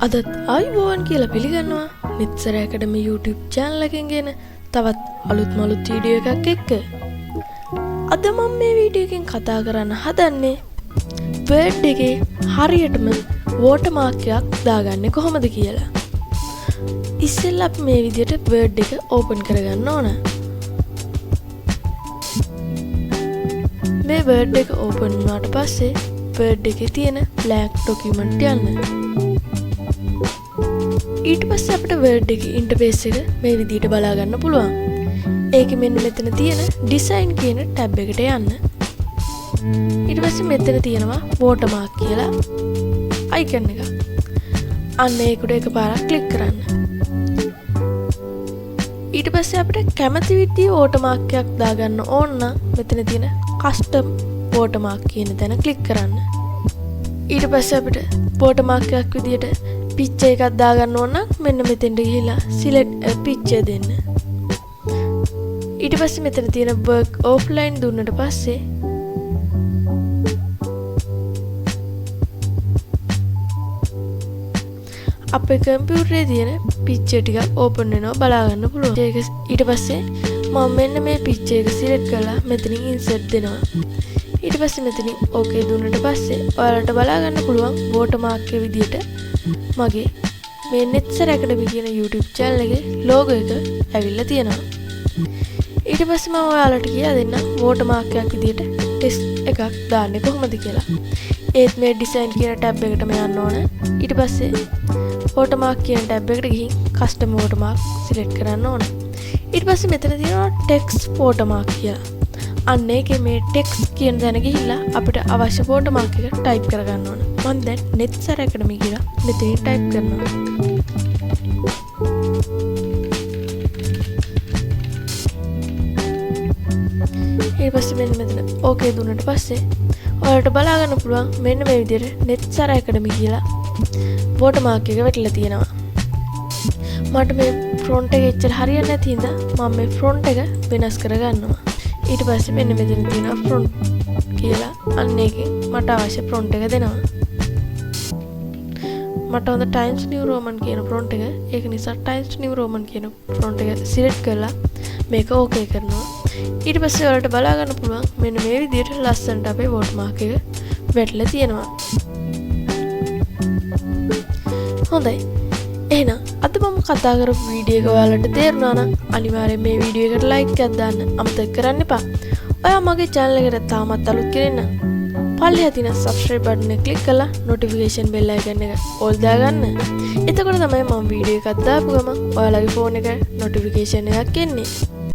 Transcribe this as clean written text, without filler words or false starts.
අදත් ආයුබෝවන් කියලා පිළිගන්නවා නිත්සර ඇකඩමි YouTube channel එකෙන් ගෙන තවත් අලුත්ම වීඩියෝ එකක් එක්ක. අද මම මේ වීඩියෝ එකෙන් කතා කරන්න හදන්නේ Word එකේ හරියටම watermark එකක් දාගන්නේ කොහොමද කියලා. ඉස්සෙල්ලා අපි මේ විදිහට Word එක open කරගන්න ඕන. මේ Word එක open වුණාට පස්සේ Word එකේ තියෙන blank document යන්න. ඊට පස්සේ අපිට Word එකේ ඉන්ටර්ෆේස් එක මේ විදිහට බලා ගන්න පුළුවන්. ඒකෙ මෙන්න මෙතන තියෙන design කියන ටැබ් එකට යන්න. ඊට පස්සේ මෙතන තියෙනවා watermark කියලා icon එක. අන්න ඒකට එකපාරක් ක්ලික් කරන්න. ඊට පස්සේ අපිට කැමති විදිහේ watermark එකක් දාගන්න ඕන නම් මෙතන තියෙන custom watermark කියන තැන ක්ලික් කරන්න. ඊට පස්සේ අපිට watermark එකක් විදිහට picture එකක් දාගන්න ඕන නම් මෙන්න මෙතෙන්ට ගිහිලා select a picture දෙන්න. ඊට පස්සේ මෙතන තියෙන work offline දුන්නට පස්සේ අපේ කම්පියුටරේ තියෙන picture ටික open වෙනවා බලා ගන්න පුළුවන්. ඒක ඊට පස්සේ මම මෙන්න මේ picture එක select කරලා මෙතනින් insert දෙනවා. ඊට පස්සේ මෙතනින් okay දුන්නට පස්සේ ඔයාලට බලා ගන්න පුළුවන් watermark එක විදිහට මගේ මේ නිත්සර ඇකඩමි කියන YouTube channel එකේ logo එක ඇවිල්ලා තියෙනවා. ඊට පස්සේ මම ඔයාලට කියලා දෙන්නම් watermark එකක් විදිහට text එකක් දාන්නේ කොහොමද කියලා. ඒත් මේ design කියන tab එකටම යන්න ඕන. ඊට පස්සේ watermark කියන tab එකට ගිහින් custom watermark select කරන්න ඕන. ඊට පස්සේ මෙතන තියෙනවා text watermark කියලා. අන්න ඒකේ මේ text කියන තැන ගිහිල්ලා අපිට අවශ්‍ය watermark එක type කරගන්න ඕන. මම දැන් නිත්සර ඇකඩමි කියලා මෙතනින් type කරනවා. ඊට පස්සේ මෙන්න මෙතන okay දුන්නට පස්සේ ඔයාලට බලා ගන්න පුළුවන් මෙන්න මේ විදිහට නිත්සර ඇකඩමි කියලා watermark එක වැටිලා තියෙනවා. මට මේ front එක එච්චර හරියන්නේ නැති හින්දා මම මේ front එක වෙනස් කරගන්නවා. ඊට පස්සේ මෙන්න මෙතන තියෙනවා front කියලා අන්න ඒකෙන් මට අවශ්‍ය front එක දෙනවා. මට හොඳ Times New Roman කියන front එක. ඒක නිසා Times New Roman කියන front එක select කරලා මේක okay කරනවා. ඊට පස්සේ ඔයාලට බලා ගන්න පුළුවන් මෙන්න මේ විදිහට ලස්සනට අපේ watermark එක වැටලා තියෙනවා. හොඳයි. එහෙනම් අද මම කතා කරපු වීඩියෝ එක ඔයාලට තේරුණා නම් අනිවාර්යෙන් මේ වීඩියෝ එකට like එකක් දාන්න අමතක කරන්න එපා. ඔයා මගේ channel එකට තාමත් අලුත් කෙනෙක් නම් පල්ලෙහා තියෙන subscribe button එක click කරලා notification bell icon එක all දාගන්න. එතකොට තමයි මම වීඩියෝ එකක් දාපු ගමන් ඔයාලගේ phone එකට notification එකක් එන්නේ.